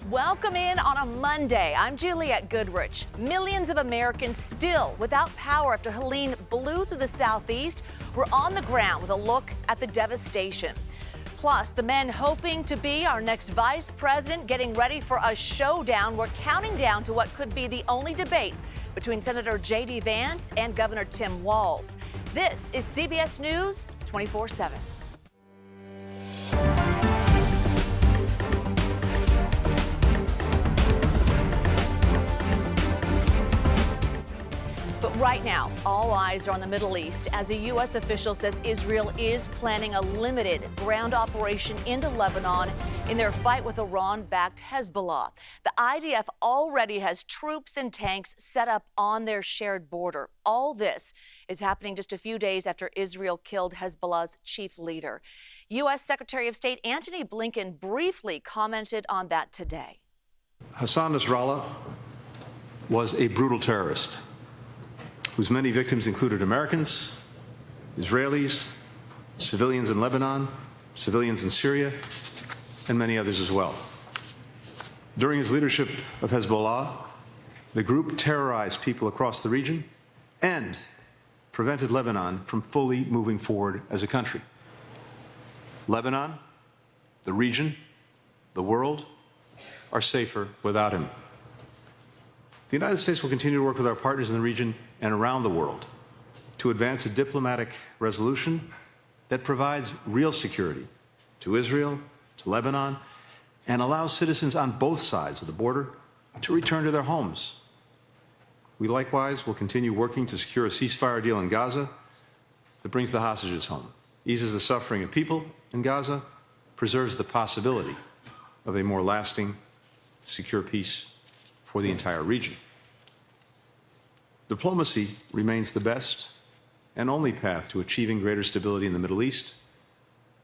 Welcome in on a Monday. I'm Juliette Goodrich. Millions of Americans still without power after Helene blew through the southeast. We're on the ground with a look at the devastation. Plus, the men hoping to be our next vice president getting ready for a showdown. We're counting down to what could be the only debate between Senator J.D. Vance and Governor Tim Walz. This is CBS News 24/7. But right now, all eyes are on the Middle East as a U.S. official says Israel is planning a limited ground operation into Lebanon in their fight with Iran-backed Hezbollah. The IDF already has troops and tanks set up on their shared border. All this is happening just a few days after Israel killed Hezbollah's chief leader. U.S. Secretary of State Antony Blinken briefly commented on that today. Hassan Nasrallah was a brutal terrorist whose many victims included Americans, Israelis, civilians in Lebanon, civilians in Syria, and many others as well. During his leadership of Hezbollah, the group terrorized people across the region and prevented Lebanon from fully moving forward as a country. Lebanon, the region, the world are safer without him. The United States will continue to work with our partners in the region and around the world to advance a diplomatic resolution that provides real security to Israel, to Lebanon, and allows citizens on both sides of the border to return to their homes. We likewise will continue working to secure a ceasefire deal in Gaza that brings the hostages home, eases the suffering of people in Gaza, preserves the possibility of a more lasting, secure peace for the entire region. Diplomacy remains the best and only path to achieving greater stability in the Middle East.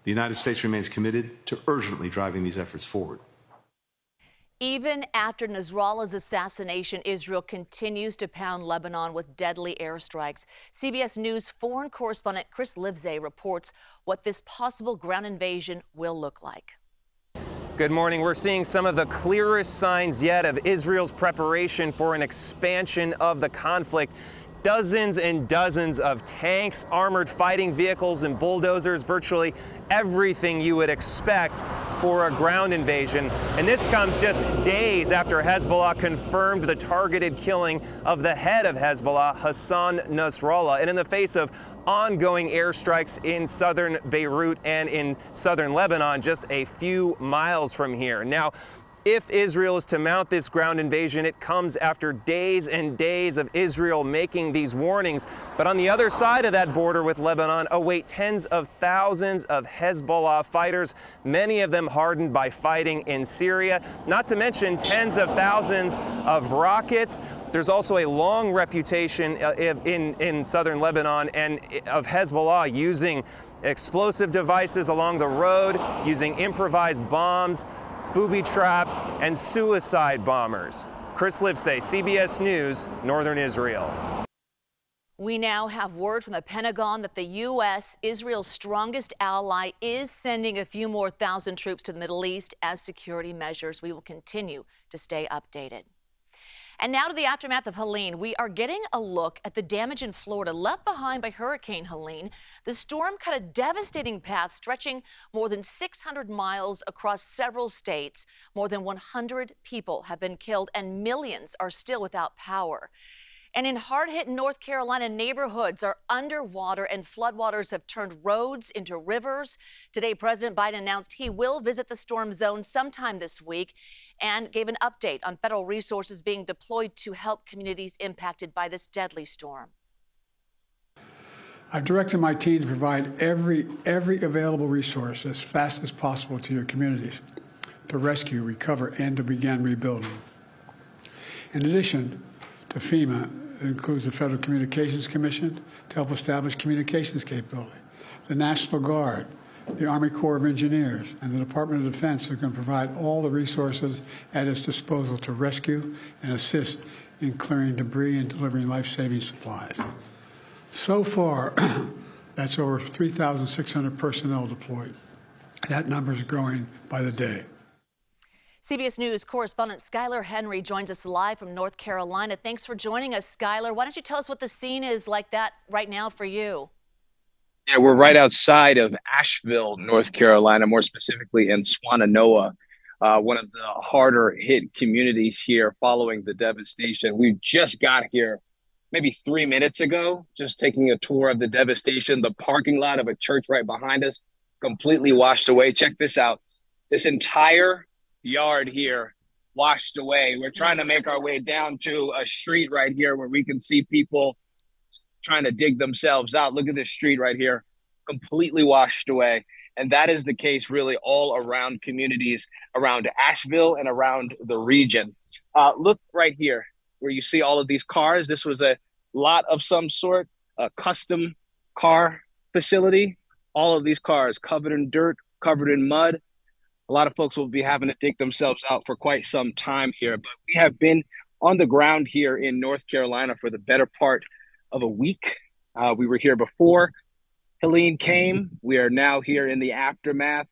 The United States remains committed to urgently driving these efforts forward. Even after Nasrallah's assassination, Israel continues to pound Lebanon with deadly airstrikes. CBS News foreign correspondent Chris Livesay reports what this possible ground invasion will look like. Good morning. We're seeing some of the clearest signs yet of Israel's preparation for an expansion of the conflict. Dozens and dozens of tanks, armored fighting vehicles, and bulldozers, virtually everything you would expect for a ground invasion. And this comes just days after Hezbollah confirmed the targeted killing of the head of Hezbollah, Hassan Nasrallah, and in the face of ongoing airstrikes in southern Beirut and in southern Lebanon, just a few miles from here. Now, if Israel is to mount this ground invasion, it comes after days and days of Israel making these warnings. But on the other side of that border with Lebanon await tens of thousands of Hezbollah fighters, many of them hardened by fighting in Syria, not to mention tens of thousands of rockets. There's also a long reputation in southern Lebanon and of Hezbollah using explosive devices along the road, using improvised bombs, booby traps, and suicide bombers. Chris Livesay, CBS News, Northern Israel. We now have word from the Pentagon that the U.S., Israel's strongest ally, is sending a few more thousand troops to the Middle East as security measures. We will continue to stay updated. And now to the aftermath of Helene. We are getting a look at the damage in Florida left behind by Hurricane Helene. The storm cut a devastating path stretching more than 600 miles across several states. More than 100 people have been killed and millions are still without power. And in hard-hit North Carolina, neighborhoods are underwater and floodwaters have turned roads into rivers. Today, President Biden announced he will visit the storm zone sometime this week and gave an update on federal resources being deployed to help communities impacted by this deadly storm. I've directed my team to provide every available resource as fast as possible to your communities to rescue, recover, and to begin rebuilding. In addition to FEMA, it includes the Federal Communications Commission to help establish communications capability, the National Guard, the Army Corps of Engineers, and the Department of Defense are going to provide all the resources at its disposal to rescue and assist in clearing debris and delivering life-saving supplies. So far, that's over 3,600 personnel deployed. That number is growing by the day. CBS News correspondent Skylar Henry joins us live from North Carolina. Thanks for joining us, Skylar. Why don't you tell us what the scene is like that right now for you? Yeah, we're right outside of Asheville, North Carolina, more specifically in Swannanoa, one of the harder hit communities here following the devastation. We just got here maybe 3 minutes ago, just taking a tour of the devastation. The parking lot of a church right behind us completely washed away. Check this out. This entire yard here washed away. We're trying to make our way down to a street right here where we can see people trying to dig themselves out. Look at this street right here, completely washed away. And that is the case really all around communities around Asheville and around the region. Look right here where you see all of these cars. This was a lot of some sort, a custom car facility. All of these cars covered in dirt, covered in mud. A lot of folks will be having to dig themselves out for quite some time here. But we have been on the ground here in North Carolina for the better part of a week. We were here before Helene came. We are now here in the aftermath,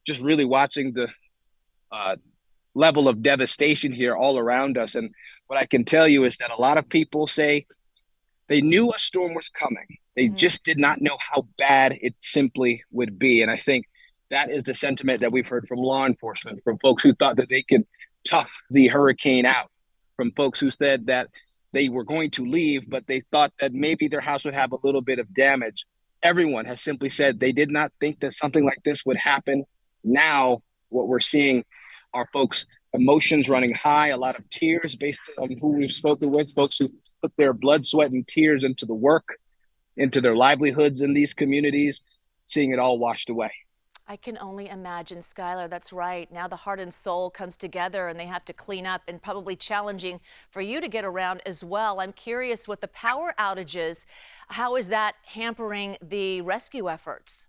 just really watching the level of devastation here all around us. And what I can tell you is that a lot of people say they knew a storm was coming. They just did not know how bad it simply would be. And I think that is the sentiment that we've heard from law enforcement, from folks who thought that they could tough the hurricane out, from folks who said that they were going to leave, but they thought that maybe their house would have a little bit of damage. Everyone has simply said they did not think that something like this would happen. Now, what we're seeing are folks' emotions running high, a lot of tears based on who we've spoken with, folks who put their blood, sweat, and tears into the work, into their livelihoods in these communities, seeing it all washed away. I can only imagine, Skylar. That's right. Now the heart and soul comes together and they have to clean up, and probably challenging for you to get around as well. I'm curious, with the power outages, how is that hampering the rescue efforts?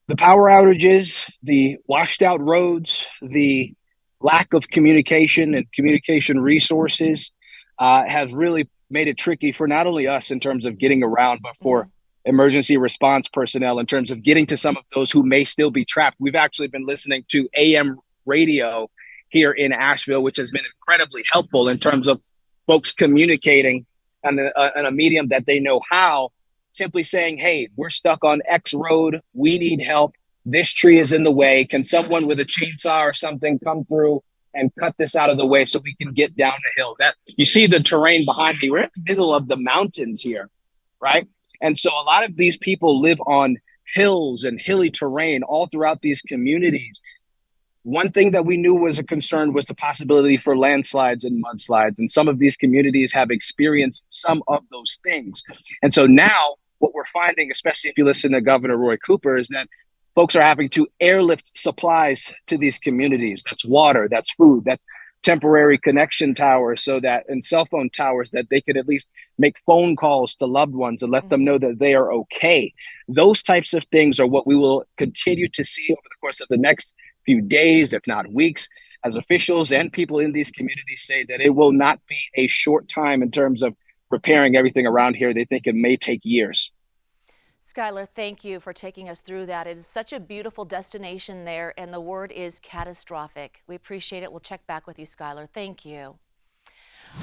The power outages, the washed out roads, the lack of communication and communication resources has really made it tricky for not only us in terms of getting around, but for emergency response personnel in terms of getting to some of those who may still be trapped. We've actually been listening to AM radio here in Asheville, which has been incredibly helpful in terms of folks communicating on a medium that they know how, simply saying, hey, we're stuck on X road. We need help. This tree is in the way. Can someone with a chainsaw or something come through and cut this out of the way so we can get down the hill? That you see the terrain behind me. We're in the middle of the mountains here, right? And so a lot of these people live on hills and hilly terrain all throughout these communities. One thing that we knew was a concern was the possibility for landslides and mudslides. And some of these communities have experienced some of those things. And so now what we're finding, especially if you listen to Governor Roy Cooper, is that folks are having to airlift supplies to these communities. That's water, that's food, that's temporary connection towers, so that, and cell phone towers, that they could at least make phone calls to loved ones and let them know that they are okay. Those types of things are what we will continue to see over the course of the next few days, if not weeks, as officials and people in these communities say that it will not be a short time in terms of repairing everything around here. They think it may take years. Skylar, thank you for taking us through that. It is such a beautiful destination there, and the word is catastrophic. We appreciate it. We'll check back with you, Skylar. Thank you.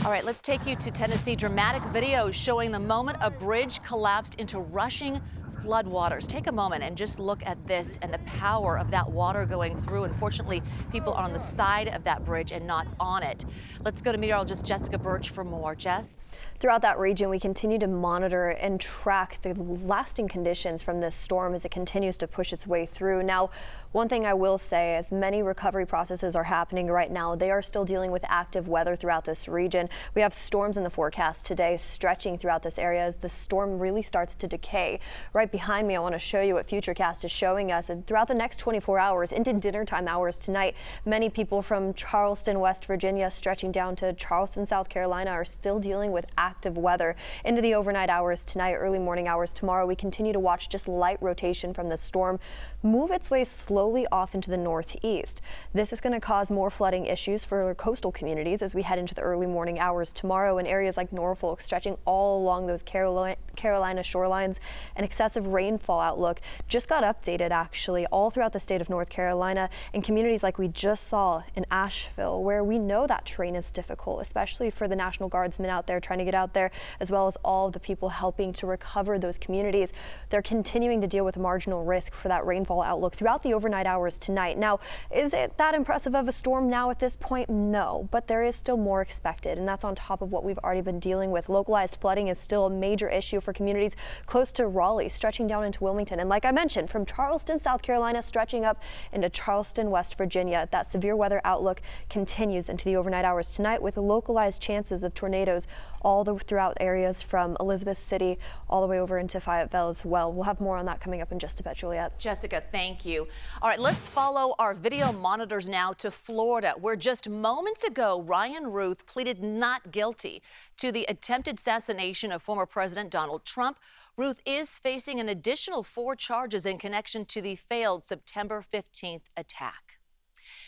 All right, let's take you to Tennessee. Dramatic videos showing the moment a bridge collapsed into rushing floodwaters. Take a moment and just look at this and the power of that water going through. Unfortunately, people are on the side of that bridge and not on it. Let's go to meteorologist Jessica Birch for more. Jess? Throughout that region, we continue to monitor and track the lasting conditions from this storm as it continues to push its way through. Now, one thing I will say, as many recovery processes are happening right now, they are still dealing with active weather throughout this region. We have storms in the forecast today stretching throughout this area as the storm really starts to decay. Right behind me, I want to show you what Futurecast is showing us. And throughout the next 24 hours into dinner time hours tonight, many people from Charleston, West Virginia, stretching down to Charleston, South Carolina, are still dealing with active active weather into the overnight hours tonight, early morning hours tomorrow. We continue to watch just light rotation from the storm move its way slowly off into the northeast. This is going to cause more flooding issues for coastal communities as we head into the early morning hours tomorrow in areas like Norfolk, stretching all along those Carolina shorelines. An excessive rainfall outlook just got updated actually all throughout the state of North Carolina in communities like we just saw in Asheville, where we know that terrain is difficult, especially for the National Guardsmen out there trying to get out there, as well as all of the people helping to recover those communities. They're continuing to deal with marginal risk for that rainfall outlook throughout the overnight hours tonight. Now, is it that impressive of a storm now at this point? No, but there is still more expected, and that's on top of what we've already been dealing with. Localized flooding is still a major issue for communities close to Raleigh, stretching down into Wilmington, and like I mentioned, from Charleston, South Carolina, stretching up into Charleston, West Virginia. That severe weather outlook continues into the overnight hours tonight with localized chances of tornadoes all throughout areas from Elizabeth City all the way over into Fayetteville as well. We'll have more on that coming up in just a bit, Juliet. Jessica, thank you. All right, let's follow our video monitors now to Florida, where just moments ago, Ryan Ruth pleaded not guilty to the attempted assassination of former President Donald Trump. Ruth is facing an additional 4 charges in connection to the failed September 15th attack.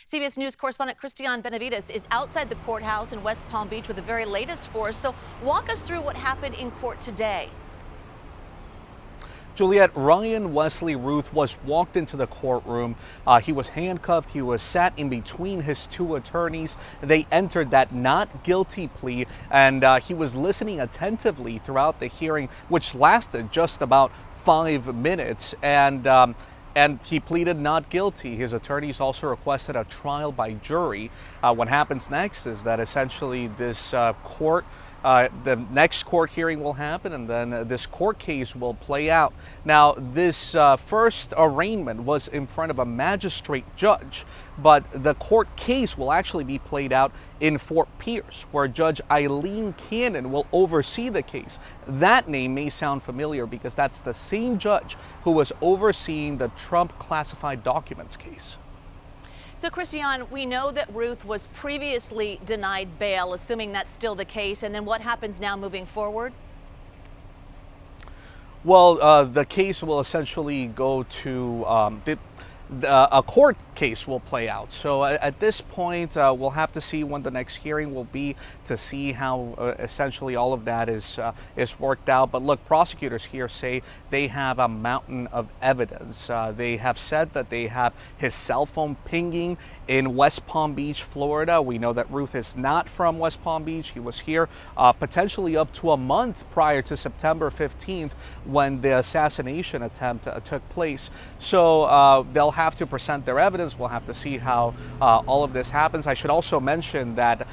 CBS News correspondent Christiane Benavides is outside the courthouse in West Palm Beach with the very latest for us. So walk us through what happened in court today. Juliet, Ryan Wesley Ruth was walked into the courtroom. He was handcuffed. He was sat in between his 2 attorneys. They entered that not guilty plea, and he was listening attentively throughout the hearing, which lasted just about 5 minutes. And he pleaded not guilty. His attorneys also requested a trial by jury. What happens next is that essentially this the next court hearing will happen, and then this court case will play out. Now, this first arraignment was in front of a magistrate judge, but the court case will actually be played out in Fort Pierce, where Judge Helene will oversee the case. That name may sound familiar because that's the same judge who was overseeing the Trump classified documents case. So, Christiane, we know that Ruth was previously denied bail, assuming that's still the case. And then what happens now moving forward? Well, the case will essentially go to a court case will play out. So at this point, we'll have to see when the next hearing will be to see how essentially all of that is worked out. But look, prosecutors here say they have a mountain of evidence. They have said that they have his cell phone pinging in West Palm Beach, Florida. We know that Ruth is not from West Palm Beach. He was here potentially up to a month prior to September 15th when the assassination attempt took place. So they'll have to present their evidence. We'll have to see how all of this happens. I should also mention that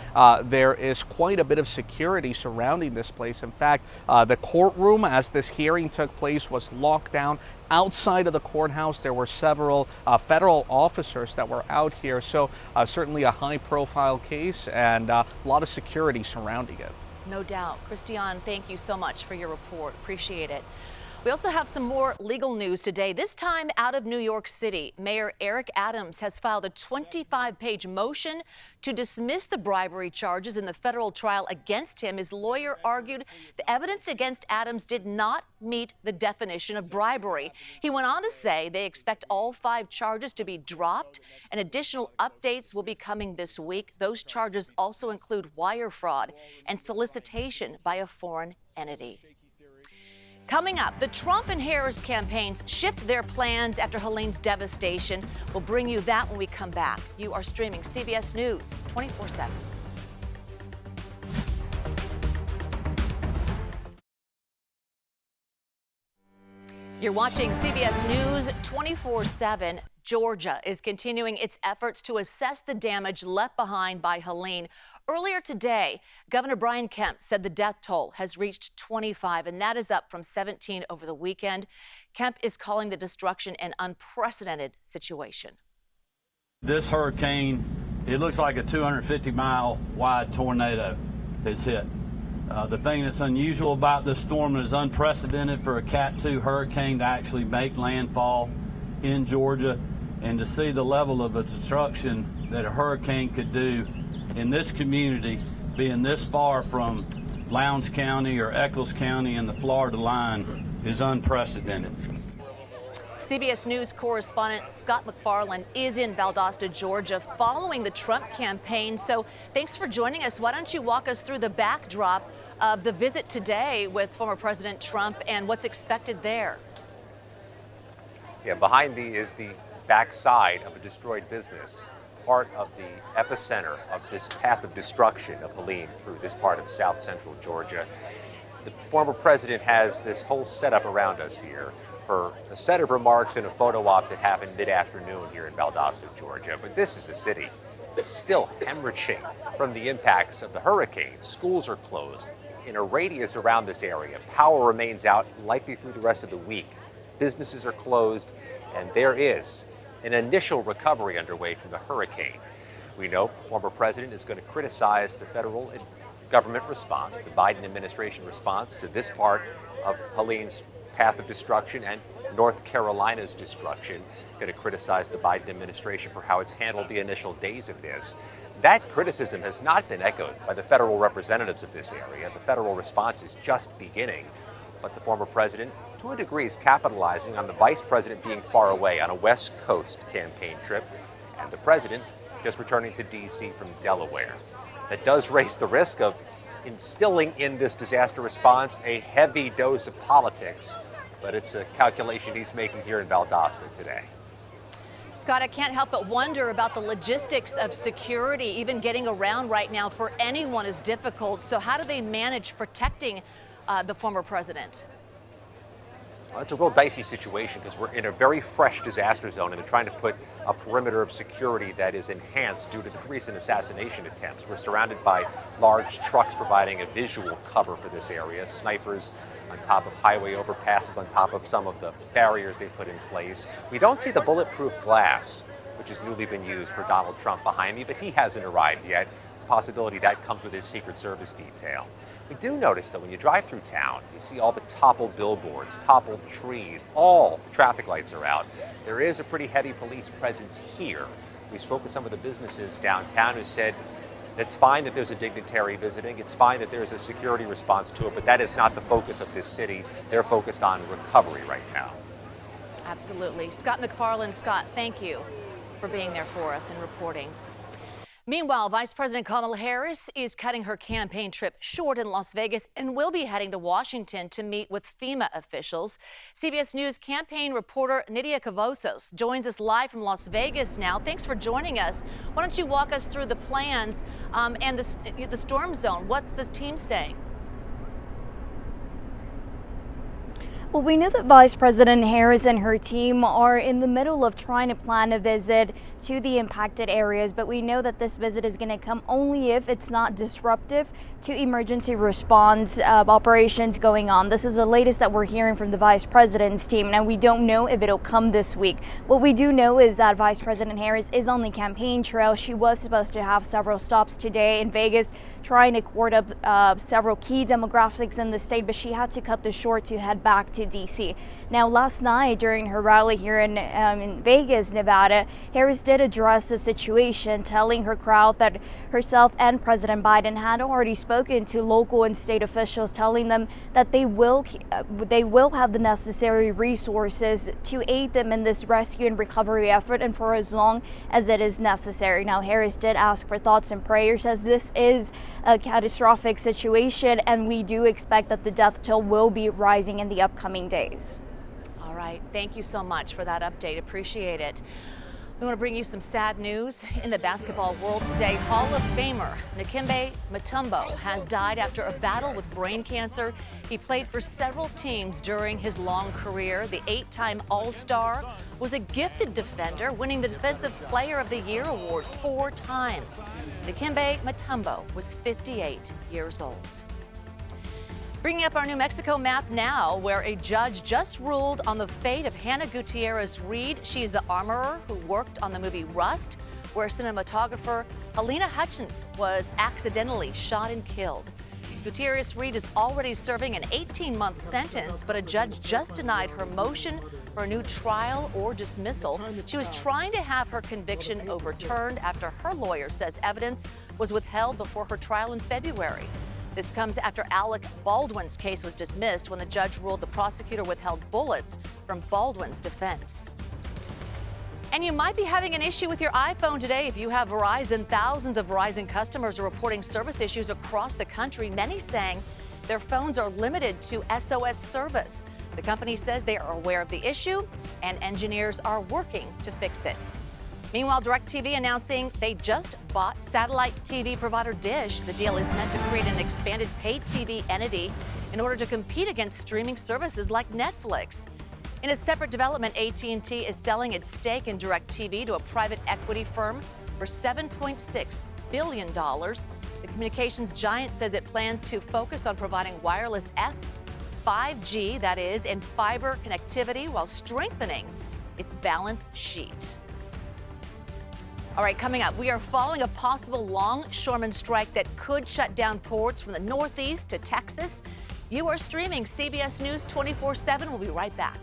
there is quite a bit of security surrounding this place. In fact, the courtroom, as this hearing took place, was locked down. Outside of the courthouse, there were several federal officers that were out here. So certainly a high-profile case and a lot of security surrounding it. No doubt. Christiane, thank you so much for your report. Appreciate it. We also have some more legal news today, this time out of New York City. Mayor Eric Adams has filed a 25-page motion to dismiss the bribery charges in the federal trial against him. His lawyer argued the evidence against Adams did not meet the definition of bribery. He went on to say they expect all 5 charges to be dropped, and additional updates will be coming this week. Those charges also include wire fraud and solicitation by a foreign entity. Coming up, the Trump and Harris campaigns shift their plans after Helene's devastation. We'll bring you that when we come back. You are streaming CBS News 24/7. You're watching CBS News 24/7. Georgia is continuing its efforts to assess the damage left behind by Helene. Earlier today, Governor Brian Kemp said the death toll has reached 25, and that is up from 17 over the weekend. Kemp is calling the destruction an unprecedented situation. This hurricane, it looks like a 250-mile wide tornado has hit. The thing that's unusual about this storm is unprecedented for a Cat 2 hurricane to actually make landfall in Georgia, and to see the level of destruction that a hurricane could do in this community, being this far from Lowndes County or Eccles County and the Florida line is unprecedented. CBS News correspondent Scott McFarland is in Valdosta, Georgia, following the Trump campaign. So thanks for joining us. Why don't you walk us through the backdrop of the visit today with former President Trump and what's expected there? Yeah, behind me is the backside of a destroyed business, part of the epicenter of this path of destruction of Helene through this part of south central Georgia. The former president has this whole setup around us here for a set of remarks and a photo op that happened mid-afternoon here in Valdosta, Georgia. But this is a city still hemorrhaging from the impacts of the hurricane. Schools are closed. In a radius around this area, power remains out likely through the rest of the week. Businesses are closed, and there is an initial recovery underway from the hurricane. We know the former president is going to criticize the federal government response, the Biden administration response to this part of Helene's path of destruction and North Carolina's destruction. Going to criticize the Biden administration for how it's handled the initial days of this. That criticism has not been echoed by the federal representatives of this area. The federal response is just beginning. But the former president, to a degree, is capitalizing on the vice president being far away on a West Coast campaign trip, and the president just returning to D.C. from Delaware. That does raise the risk of instilling in this disaster response a heavy dose of politics, but it's a calculation he's making here in Valdosta today. Scott, I can't help but wonder about the logistics of security. Even getting around right now for anyone is difficult. So how do they manage protecting the former president? Well, it's a real dicey situation because we're in a very fresh disaster zone and they're trying to put a perimeter of security that is enhanced due to the recent assassination attempts. We're surrounded by large trucks providing a visual cover for this area, snipers on top of highway overpasses, on top of some of the barriers they put in place. We don't see the bulletproof glass, which has newly been used for Donald Trump behind me, but he hasn't arrived yet. Possibility that comes with his Secret Service detail. We do notice that when you drive through town, you see all the toppled billboards, toppled trees, all the traffic lights are out. There is a pretty heavy police presence here. We spoke with some of the businesses downtown who said it's fine that there's a dignitary visiting, it's fine that there's a security response to it, but that is not the focus of this city. They're focused on recovery right now. Absolutely. Scott McFarland. Scott, thank you for being there for us and reporting. Meanwhile, Vice President Kamala Harris is cutting her campaign trip short in Las Vegas and will be heading to Washington to meet with FEMA officials. CBS News campaign reporter Nydia Cavosos joins us live from Las Vegas now. Thanks for joining us. Why don't you walk us through the plans and the storm zone? What's the team saying? Well, we know that Vice President Harris and her team are in the middle of trying to plan a visit to the impacted areas, but we know that this visit is going to come only if it's not disruptive to emergency response operations going on. This is the latest that we're hearing from the Vice President's team. Now, we don't know if it'll come this week. What we do know is that Vice President Harris is on the campaign trail. She was supposed to have several stops today in Vegas, trying to court up several key demographics in the state, but she had to cut this short to head back to D.C. Now, last night during her rally here in Vegas, Nevada, Harris did address the situation, telling her crowd that herself and President Biden had already spoken to local and state officials, telling them that they will have the necessary resources to aid them in this rescue and recovery effort, and for as long as it is necessary. Now, Harris did ask for thoughts and prayers, as this is a catastrophic situation, and we do expect that the death toll will be rising in the upcoming days. All right. Thank you so much for that update. Appreciate it. We want to bring you some sad news in the basketball world today. Hall of Famer Dikembe Mutombo has died after a battle with brain cancer. He played for several teams during his long career. The 8-time All-Star was a gifted defender, winning the Defensive Player of the Year award 4 times. Dikembe Mutombo was 58 years old. Bringing up our New Mexico map now, where a judge just ruled on the fate of Hannah Gutierrez-Reed. She is the armorer who worked on the movie Rust, where cinematographer Helene Hutchins was accidentally shot and killed. Gutierrez-Reed is already serving an 18-month sentence, but a judge just denied her motion for a new trial or dismissal. She was trying to have her conviction overturned after her lawyer says evidence was withheld before her trial in February. This comes after Alec Baldwin's case was dismissed when the judge ruled the prosecutor withheld bullets from Baldwin's defense. And you might be having an issue with your iPhone today if you have Verizon. Thousands of Verizon customers are reporting service issues across the country, many saying their phones are limited to SOS service. The company says they are aware of the issue and engineers are working to fix it. Meanwhile, DirecTV announcing they just bought satellite TV provider Dish. The deal is meant to create an expanded paid TV entity in order to compete against streaming services like Netflix. In a separate development, AT&T is selling its stake in DirecTV to a private equity firm for $7.6 billion. The communications giant says it plans to focus on providing wireless 5G, that is, and fiber connectivity while strengthening its balance sheet. All right, coming up, we are following a possible longshoreman strike that could shut down ports from the Northeast to Texas. You are streaming CBS News 24/7. We'll be right back.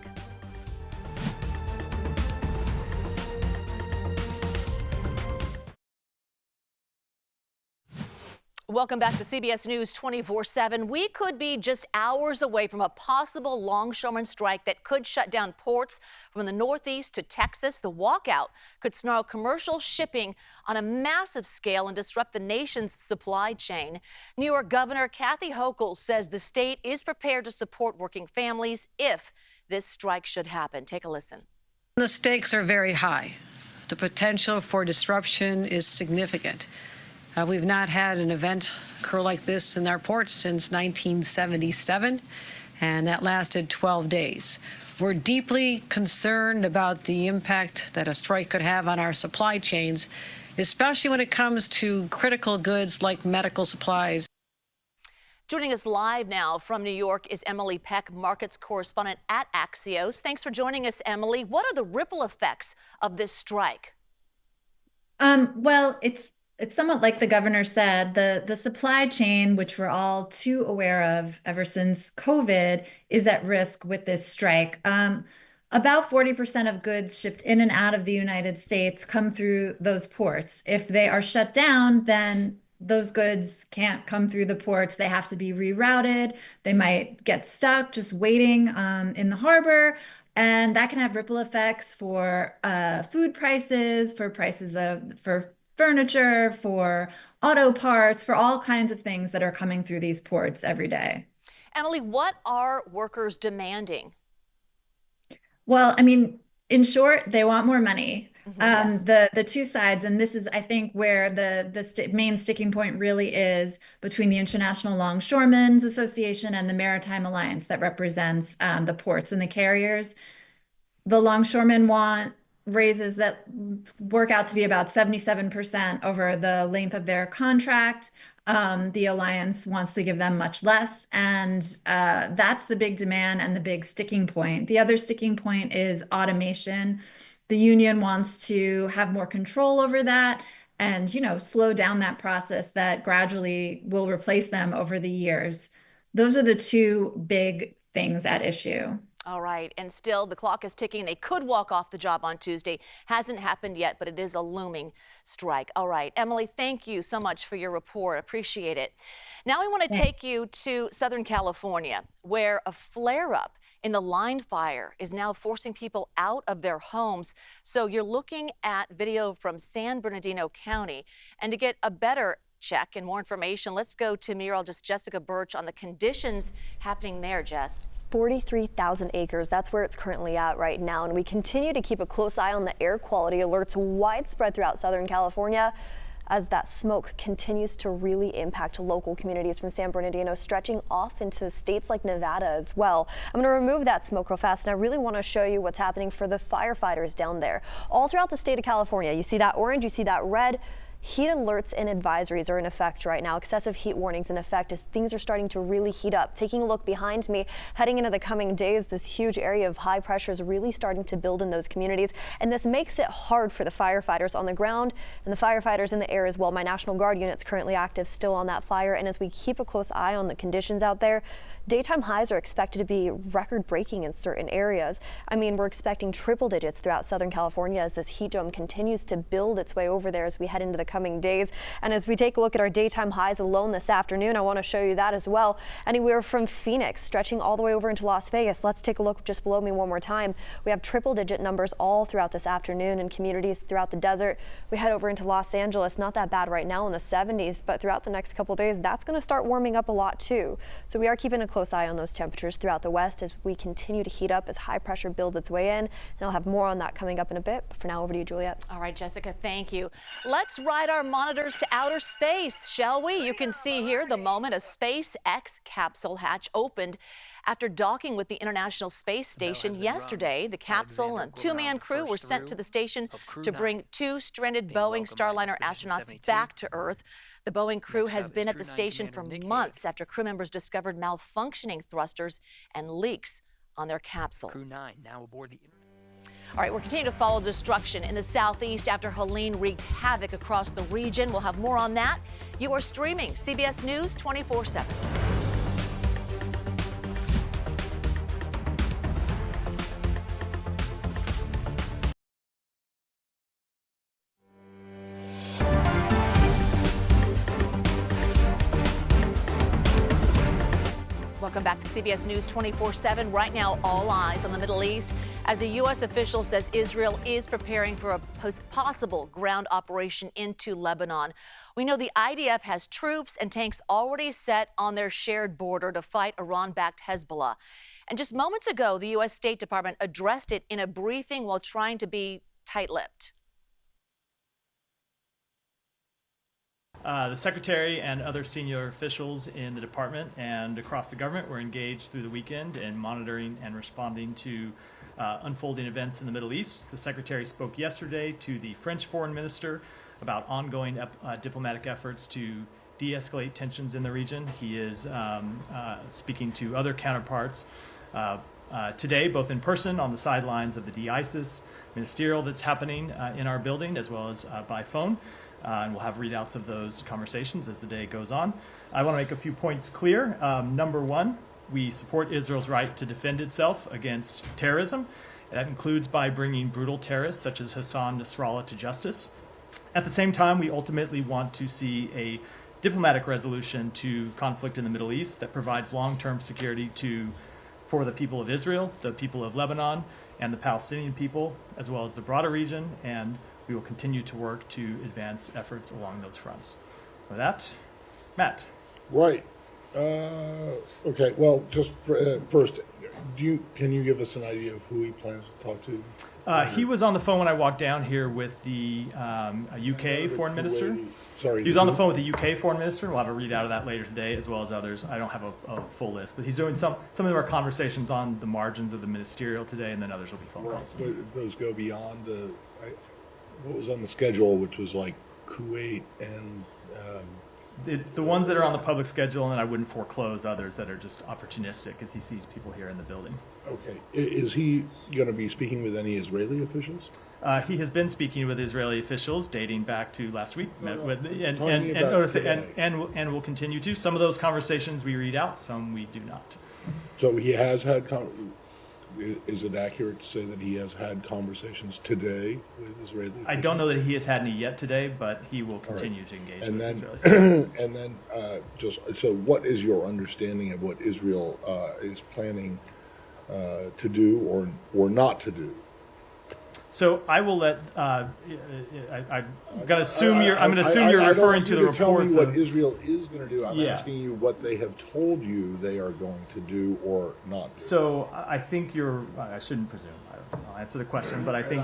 Welcome back to CBS News 24/7. We could be just hours away from a possible longshoreman strike that could shut down ports from the Northeast to Texas. The walkout could snarl commercial shipping on a massive scale and disrupt the nation's supply chain. New York Governor Kathy Hochul says the state is prepared to support working families if this strike should happen. Take a listen. The stakes are very high. The potential for disruption is significant. We've not had an event occur like this in our ports since 1977, and that lasted 12 days. We're deeply concerned about the impact that a strike could have on our supply chains, especially when it comes to critical goods like medical supplies. Joining us live now from New York is Emily Peck, markets correspondent at Axios. Thanks for joining us, Emily. What are the ripple effects of this strike? Well, it's somewhat like the governor said, the supply chain, which we're all too aware of ever since COVID, is at risk with this strike. About 40% of goods shipped in and out of the United States come through those ports. If they are shut down, then those goods can't come through the ports. They have to be rerouted. They might get stuck just waiting in the harbor. And that can have ripple effects for food prices, for furniture, for auto parts, for all kinds of things that are coming through these ports every day. Emily, what are workers demanding? Well, I mean, in short, they want more money. Yes. The two sides, and this is, I think, where the main sticking point really is between the International Longshoremen's Association and the Maritime Alliance that represents the ports and the carriers. The longshoremen want raises that work out to be about 77% over the length of their contract. The alliance wants to give them much less, and that's the big demand and the big sticking point. The other sticking point is automation. The union wants to have more control over that and, slow down that process that gradually will replace them over the years. Those are the two big things at issue. All right. And still, the clock is ticking. They could walk off the job on Tuesday. Hasn't happened yet, but it is a looming strike. All right. Emily, thank you so much for your report. Appreciate it. Now I want to take you to Southern California, where a flare-up in the line fire is now forcing people out of their homes. So you're looking at video from San Bernardino County. And to get a better check and more information, let's go to meteorologist Jessica Birch on the conditions happening there, Jess. 43,000 acres. That's where it's currently at right now. And we continue to keep a close eye on the air quality alerts widespread throughout Southern California as that smoke continues to really impact local communities from San Bernardino, stretching off into states like Nevada as well. I'm going to remove that smoke real fast, and I really want to show you what's happening for the firefighters down there. All throughout the state of California, you see that orange, you see that red. Heat alerts and advisories are in effect right now. Excessive heat warnings in effect as things are starting to really heat up. Taking a look behind me, heading into the coming days, this huge area of high pressure is really starting to build in those communities. And this makes it hard for the firefighters on the ground and the firefighters in the air as well. My National Guard unit's currently active still on that fire. And as we keep a close eye on the conditions out there, daytime highs are expected to be record-breaking in certain areas. I mean, we're expecting triple digits throughout Southern California as this heat dome continues to build its way over there as we head into the coming days. And as we take a look at our daytime highs alone this afternoon, I want to show you that as well. Anywhere from Phoenix stretching all the way over into Las Vegas. Let's take a look just below me one more time. We have triple-digit numbers all throughout this afternoon in communities throughout the desert. We head over into Los Angeles, not that bad right now in the 70s, but throughout the next couple days, that's going to start warming up a lot too. So we are keeping a close eye on those temperatures throughout the west as we continue to heat up as high pressure builds its way in. And I'll have more on that coming up in a bit. But for now, over to you, Juliet. All right, Jessica, thank you. Let's ride our monitors to outer space, shall we? You can see here the moment a SpaceX capsule hatch opened after docking with the International Space Station yesterday. The capsule and two-man crew were sent to the station to bring 2 stranded Boeing Starliner astronauts back to Earth. The Boeing crew has been at the station for months after crew members discovered malfunctioning thrusters and leaks on their capsules. Crew 9 now aboard the... All right, we're continuing to follow destruction in the southeast after Helene wreaked havoc across the region. We'll have more on that. You are streaming CBS News 24/7. Welcome back to CBS News 24/7. Right now, all eyes on the Middle East as a U.S. official says Israel is preparing for a possible ground operation into Lebanon. We know the IDF has troops and tanks already set on their shared border to fight Iran-backed Hezbollah. And just moments ago, the U.S. State Department addressed it in a briefing while trying to be tight-lipped. The Secretary and other senior officials in the department and across the government were engaged through the weekend in monitoring and responding to unfolding events in the Middle East. The Secretary spoke yesterday to the French Foreign Minister about ongoing diplomatic efforts to de-escalate tensions in the region. He is speaking to other counterparts today, both in person on the sidelines of the de-ISIS ministerial that's happening in our building, as well as by phone. And we'll have readouts of those conversations as the day goes on. I want to make a few points clear. Number one, we support Israel's right to defend itself against terrorism. That includes by bringing brutal terrorists such as Hassan Nasrallah to justice. At the same time, we ultimately want to see a diplomatic resolution to conflict in the Middle East that provides long-term security for the people of Israel, the people of Lebanon, and the Palestinian people, as well as the broader region, and we will continue to work to advance efforts along those fronts. With that, Matt. Right. Okay. Well, just first, can you give us an idea of who he plans to talk to? He was on the phone when I walked down here with the UK foreign minister. Sorry. He was on the phone with the UK foreign minister. We'll have a readout of that later today, as well as others. I don't have a full list, but he's doing some of our conversations on the margins of the ministerial today, and then others will be phone calls. But those go beyond what was on the schedule, which was like Kuwait and the ones that are on the public schedule, and then I wouldn't foreclose others that are just opportunistic as he sees people here in the building. Okay. Is he going to be speaking with any Israeli officials? He has been speaking with Israeli officials dating back to last week, and will continue to. Some of those conversations we read out, some we do not. So he has had. Is it accurate to say that he has had conversations today with Israeli officials? I don't know that he has had any yet today, but he will continue to engage with Israeli officials. And then, so what is your understanding of what Israel is planning to do or not to do? So I will let. I'm going to assume you're referring to the reports. Tell me what Israel is going to do. I'm asking you what they have told you they are going to do or not do. So I think I shouldn't presume. I'll answer the question, but I think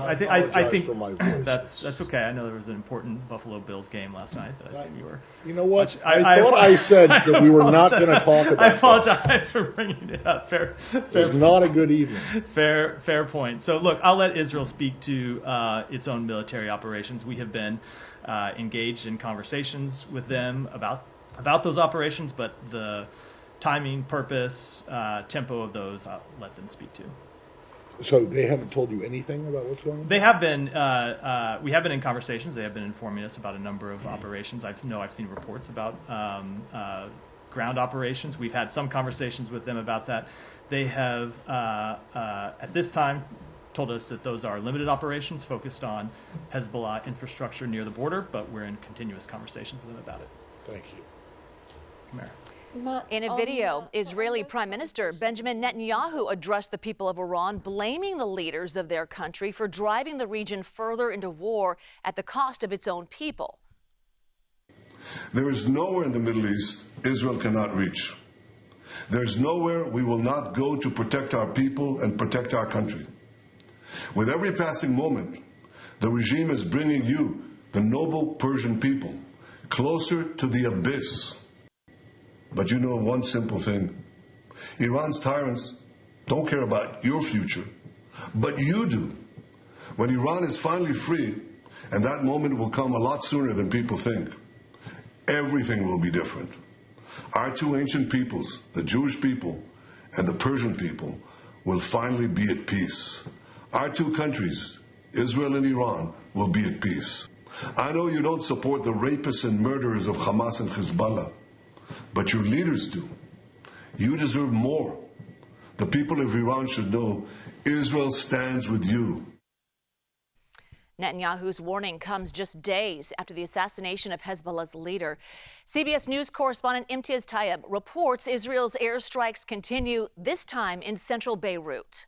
for my voice. That's okay. I know there was an important Buffalo Bills game last night that I assume you were. You know what? I thought I said that we were not going to talk about. I apologize for bringing it up. Fair. It's not a good evening. Fair point. So look, I'll let Israel speak to its own military operations. We have been engaged in conversations with them about those operations, but the timing, purpose, tempo of those, I'll let them speak to. So they haven't told you anything about what's going on? They have been. We have been in conversations. They have been informing us about a number of operations. I've seen reports about ground operations. We've had some conversations with them about that. They have, at this time, told us that those are limited operations focused on Hezbollah infrastructure near the border, but we're in continuous conversations with them about it. Thank you. Come here. In a video, Israeli Prime Minister Benjamin Netanyahu addressed the people of Iran, blaming the leaders of their country for driving the region further into war at the cost of its own people. There is nowhere in the Middle East Israel cannot reach. There's nowhere we will not go to protect our people and protect our country. With every passing moment, the regime is bringing you, the noble Persian people, closer to the abyss. But you know one simple thing. Iran's tyrants don't care about your future, but you do. When Iran is finally free, and that moment will come a lot sooner than people think, everything will be different. Our two ancient peoples, the Jewish people and the Persian people, will finally be at peace. Our two countries, Israel and Iran, will be at peace. I know you don't support the rapists and murderers of Hamas and Hezbollah, but your leaders do. You deserve more. The people of Iran should know Israel stands with you. Netanyahu's warning comes just days after the assassination of Hezbollah's leader. CBS News correspondent Imtiaz Tayeb reports Israel's airstrikes continue, this time in central Beirut.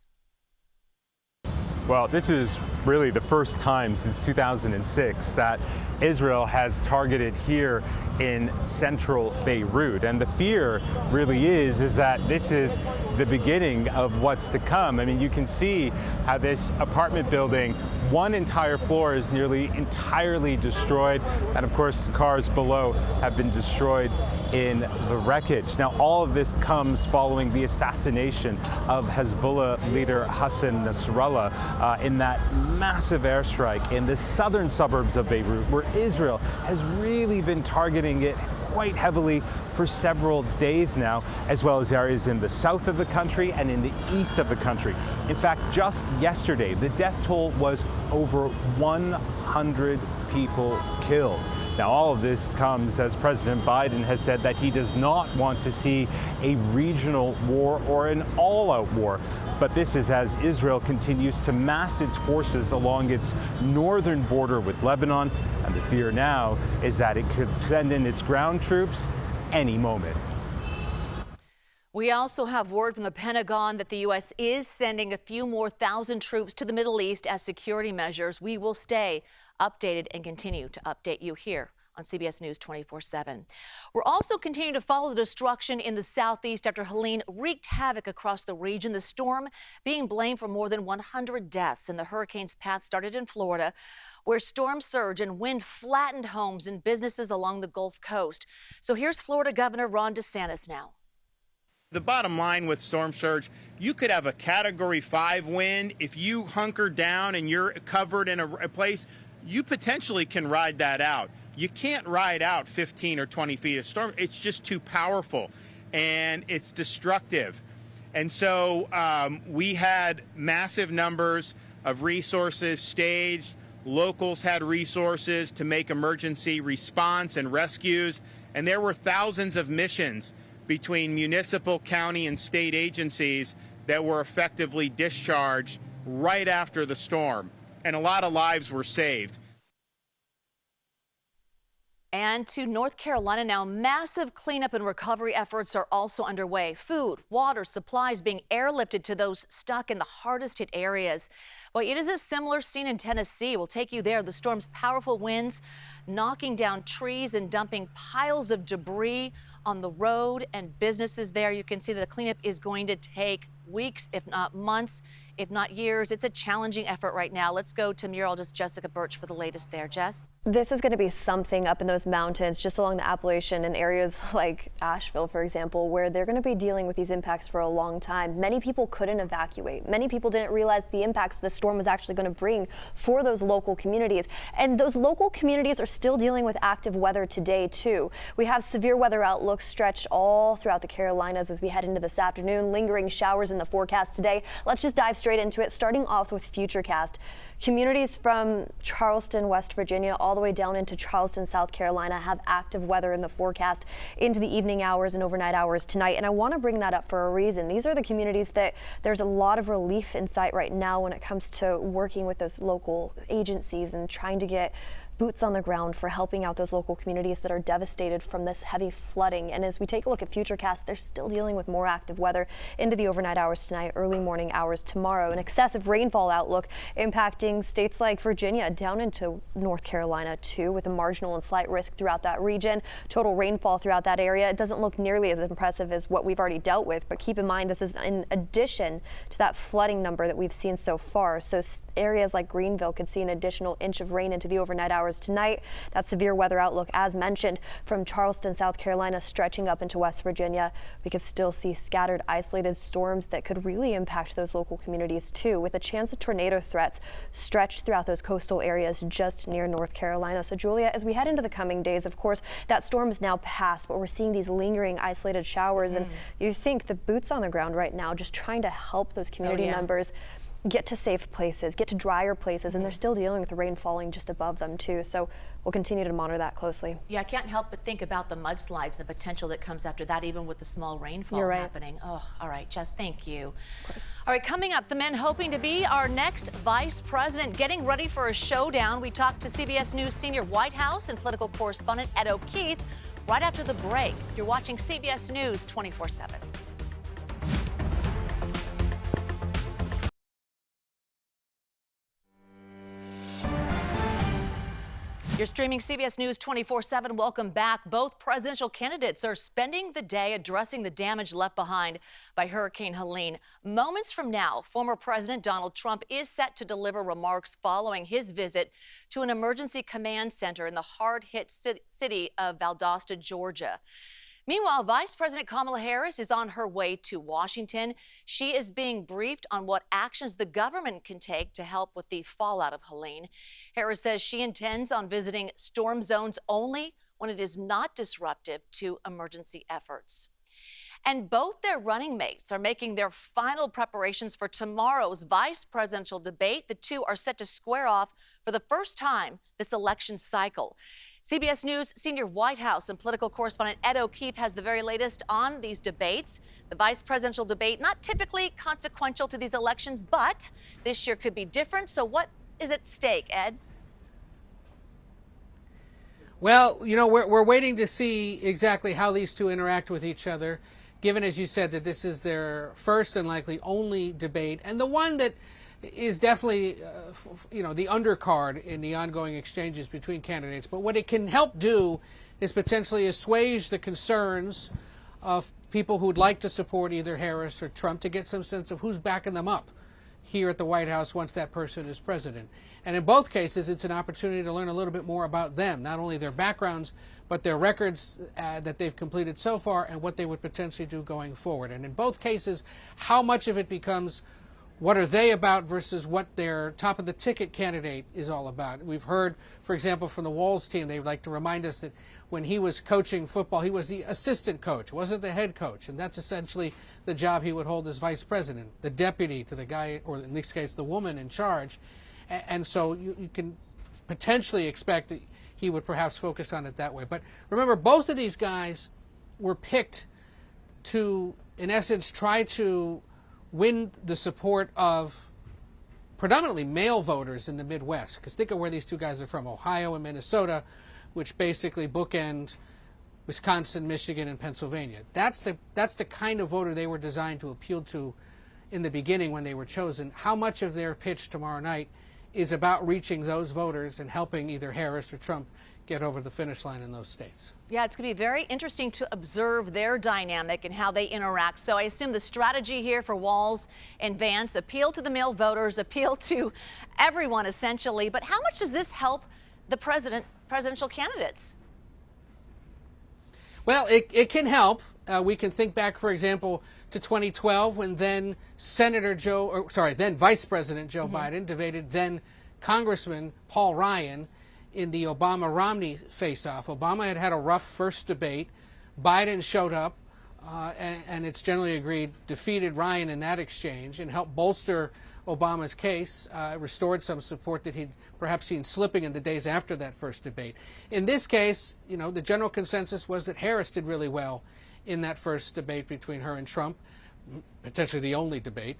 Well, this is really the first time since 2006 that Israel has targeted here in central Beirut. And the fear really is that this is the beginning of what's to come. I mean, you can see how this apartment building, one entire floor is nearly entirely destroyed. And of course, cars below have been destroyed in the wreckage. Now, all of this comes following the assassination of Hezbollah leader Hassan Nasrallah in that massive airstrike in the southern suburbs of Beirut, where Israel has really been targeting it quite heavily for several days now, as well as areas in the south of the country and in the east of the country. In fact, just yesterday, the death toll was over 100 people killed. Now, all of this comes as President Biden has said that he does not want to see a regional war or an all-out war. But this is as Israel continues to mass its forces along its northern border with Lebanon. And the fear now is that it could send in its ground troops any moment. We also have word from the Pentagon that the U.S. is sending a few more thousand troops to the Middle East as security measures. We will stay updated and continue to update you here on CBS News 24/7. We're also continuing to follow the destruction in the southeast after Helene wreaked havoc across the region. The storm being blamed for more than 100 deaths, and the hurricane's path started in Florida, where storm surge and wind flattened homes and businesses along the Gulf Coast. So here's Florida Governor Ron DeSantis now. The bottom line with storm surge, you could have a Category 5 wind. If you hunker down and you're covered in a place, you potentially can ride that out. You can't ride out 15 or 20 feet of storm. It's just too powerful and it's destructive. And so we had massive numbers of resources staged. Locals had resources to make emergency response and rescues. And there were thousands of missions between municipal, county, and state agencies that were effectively discharged right after the storm. And a lot of lives were saved. And to North Carolina now, massive cleanup and recovery efforts are also underway. Food, water, supplies being airlifted to those stuck in the hardest hit areas. Well, it is a similar scene in Tennessee. We'll take you there. The storm's powerful winds knocking down trees and dumping piles of debris on the road and businesses there. You can see that the cleanup is going to take weeks, if not months, if not years. It's a challenging effort right now. Let's go to meteorologist Jessica Birch for the latest there. Jess? This is going to be something up in those mountains just along the Appalachian and areas like Asheville, for example, where they're going to be dealing with these impacts for a long time. Many people couldn't evacuate. Many people didn't realize the impacts the storm was actually going to bring for those local communities. And those local communities are still dealing with active weather today, too. We have severe weather outlooks stretched all throughout the Carolinas as we head into this afternoon. Lingering showers in the forecast today. Let's just dive straight into it, starting off with Futurecast. Communities from Charleston, West Virginia, all the way down into Charleston, South Carolina, have active weather in the forecast into the evening hours and overnight hours tonight. And I want to bring that up for a reason. These are the communities that there's a lot of relief in sight right now when it comes to working with those local agencies and trying to get boots on the ground for helping out those local communities that are devastated from this heavy flooding. And as we take a look at Futurecast, they're still dealing with more active weather into the overnight hours tonight, early morning hours tomorrow. An excessive rainfall outlook impacting states like Virginia down into North Carolina too, with a marginal and slight risk throughout that region. Total rainfall throughout that area, it doesn't look nearly as impressive as what we've already dealt with, but keep in mind this is in addition to that flooding number that we've seen so far. So areas like Greenville could see an additional inch of rain into the overnight hours tonight. That severe weather outlook, as mentioned, from Charleston, South Carolina, stretching up into West Virginia. We could still see scattered, isolated storms that could really impact those local communities too, with a chance of tornado threats stretched throughout those coastal areas just near North Carolina. So Julia, as we head into the coming days, of course, that storm is now past, but we're seeing these lingering isolated showers. And you think the boots on the ground right now, just trying to help those community members get to safe places, get to drier places, and they're still dealing with the rain falling just above them too. So we'll continue to monitor that closely. Yeah, I can't help but think about the mudslides, the potential that comes after that, even with the small rainfall happening. Oh, all right, Jess, thank you. Of course. All right, coming up, the men hoping to be our next vice president, getting ready for a showdown. We talked to CBS News senior White House and political correspondent Ed O'Keefe right after the break. You're watching CBS News 24/7. You're streaming CBS News 24/7. Welcome back. Both presidential candidates are spending the day addressing the damage left behind by Hurricane Helene. Moments from now, former President Donald Trump is set to deliver remarks following his visit to an emergency command center in the hard-hit city of Valdosta, Georgia. Meanwhile, Vice President Kamala Harris is on her way to Washington. She is being briefed on what actions the government can take to help with the fallout of Helene. Harris says she intends on visiting storm zones only when it is not disruptive to emergency efforts. And both their running mates are making their final preparations for tomorrow's vice presidential debate. The two are set to square off for the first time this election cycle. CBS News senior White House and political correspondent Ed O'Keefe has the very latest on these debates. The vice presidential debate, not typically consequential to these elections, but this year could be different. So what is at stake, Ed? Well, you know, we're waiting to see exactly how these two interact with each other, given, as you said, that this is their first and likely only debate, and the one that is definitely, the undercard in the ongoing exchanges between candidates. But what it can help do is potentially assuage the concerns of people who would like to support either Harris or Trump, to get some sense of who's backing them up here at the White House once that person is president. And in both cases, it's an opportunity to learn a little bit more about them, not only their backgrounds, but their records that they've completed so far and what they would potentially do going forward. And in both cases, how much of it becomes what are they about versus what their top-of-the-ticket candidate is all about. We've heard, for example, from the Walls team, they'd like to remind us that when he was coaching football, he was the assistant coach, wasn't the head coach, and that's essentially the job he would hold as vice president, the deputy to the guy, or in this case, the woman in charge. And so you can potentially expect that he would perhaps focus on it that way. But remember, both of these guys were picked to, in essence, try to win the support of predominantly male voters in the Midwest. Because think of where these two guys are from, Ohio and Minnesota, which basically bookend Wisconsin, Michigan, and Pennsylvania. That's the kind of voter they were designed to appeal to in the beginning when they were chosen. How much of their pitch tomorrow night is about reaching those voters and helping either Harris or Trump get over the finish line in those states? Yeah, it's going to be very interesting to observe their dynamic and how they interact. So I assume the strategy here for Walls and Vance, appeal to the male voters, appeal to everyone essentially. But how much does this help the presidential candidates? Well, it can help. We can think back, for example, to 2012 when then Vice President Joe Biden debated then Congressman Paul Ryan in the Obama-Romney face-off. Obama had a rough first debate. Biden showed up, and it's generally agreed, defeated Ryan in that exchange and helped bolster Obama's case, restored some support that he'd perhaps seen slipping in the days after that first debate. In this case, you know, the general consensus was that Harris did really well in that first debate between her and Trump, potentially the only debate.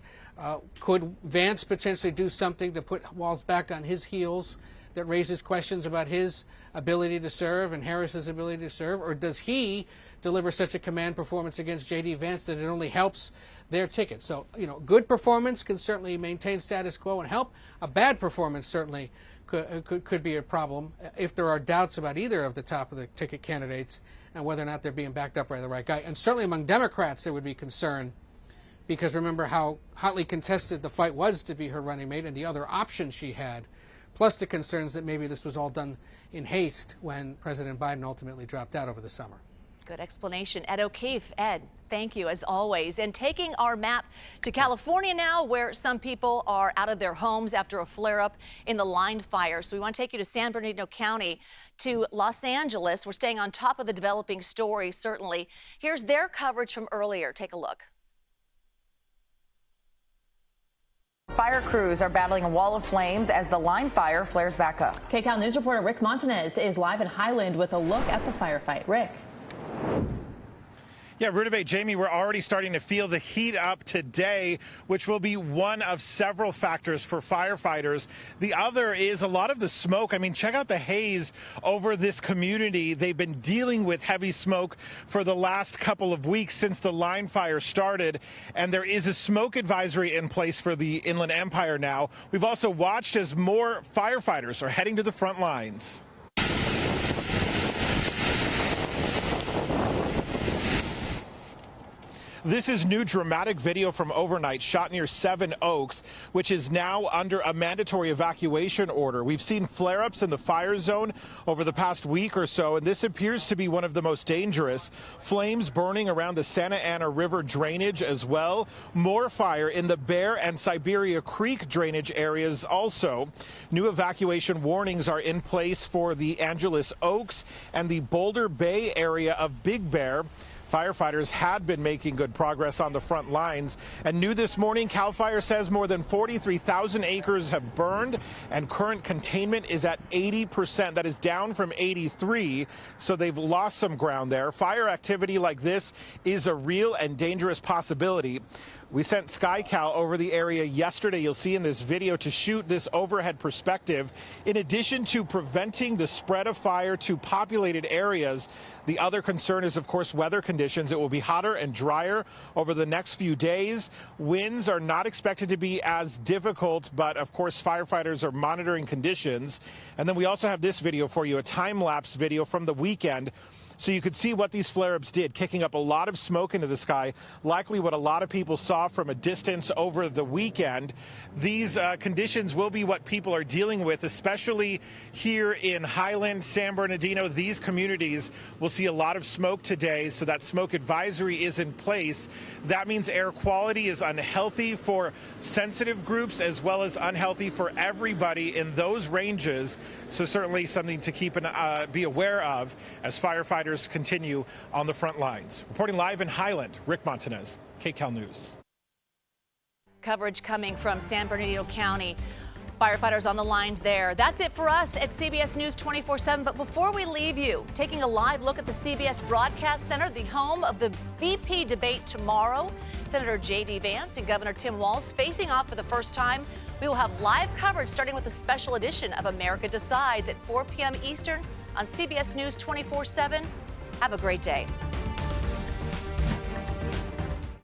Could Vance potentially do something to put Walz back on his heels that raises questions about his ability to serve and Harris's ability to serve? Or does he deliver such a command performance against J.D. Vance that it only helps their ticket? So, you know, good performance can certainly maintain status quo and help. A bad performance certainly could be a problem if there are doubts about either of the top of the ticket candidates and whether or not they're being backed up by the right guy. And certainly among Democrats, there would be concern, because remember how hotly contested the fight was to be her running mate and the other options she had, plus the concerns that maybe this was all done in haste when President Biden ultimately dropped out over the summer. Good explanation. Ed O'Keefe. Ed, thank you as always. And taking our map to California now, where some people are out of their homes after a flare-up in the line fire. So we want to take you to San Bernardino County, to Los Angeles. We're staying on top of the developing story, certainly. Here's their coverage from earlier. Take a look. Fire crews are battling a wall of flames as the line fire flares back up. KCAL News reporter Rick Montanez is live in Highland with a look at the firefight. Rick. Yeah, Rudabeh, Jamie, we're already starting to feel the heat up today, which will be one of several factors for firefighters. The other is a lot of the smoke. I mean, check out the haze over this community. They've been dealing with heavy smoke for the last couple of weeks since the line fire started, and there is a smoke advisory in place for the Inland Empire now. We've also watched as more firefighters are heading to the front lines. This is new dramatic video from overnight shot near Seven Oaks, which is now under a mandatory evacuation order. We've seen flare-ups in the fire zone over the past week or so, and this appears to be one of the most dangerous. Flames burning around the Santa Ana River drainage as well. More fire in the Bear and Siberia Creek drainage areas also. New evacuation warnings are in place for the Angeles Oaks and the Boulder Bay area of Big Bear. Firefighters had been making good progress on the front lines, and new this morning, CAL FIRE says more than 43,000 acres have burned, and current containment is at 80%. That is down from 83%, so they've lost some ground there. Fire activity like this is a real and dangerous possibility. We sent SkyCal over the area yesterday, you'll see in this video, to shoot this overhead perspective. In addition to preventing the spread of fire to populated areas, the other concern is, of course, weather conditions. It will be hotter and drier over the next few days. Winds are not expected to be as difficult, but, of course, firefighters are monitoring conditions. And then we also have this video for you, a time-lapse video from the weekend. So you could see what these flare-ups did, kicking up a lot of smoke into the sky, likely what a lot of people saw from a distance over the weekend. These conditions will be what people are dealing with, especially here in Highland, San Bernardino. These communities will see a lot of smoke today, so that smoke advisory is in place. That means air quality is unhealthy for sensitive groups as well as unhealthy for everybody in those ranges. So certainly something to keep be aware of as firefighters continue on the front lines. Reporting live in Highland, Rick Montanez, KCAL News. Coverage coming from San Bernardino County. Firefighters on the lines there. That's it for us at CBS News 24/7. But before we leave you, taking a live look at the CBS Broadcast Center, the home of the VP debate tomorrow. Senator J.D. Vance and Governor Tim Walz facing off for the first time. We will have live coverage starting with a special edition of America Decides at 4 p.m. Eastern on CBS News 24/7. Have a great day.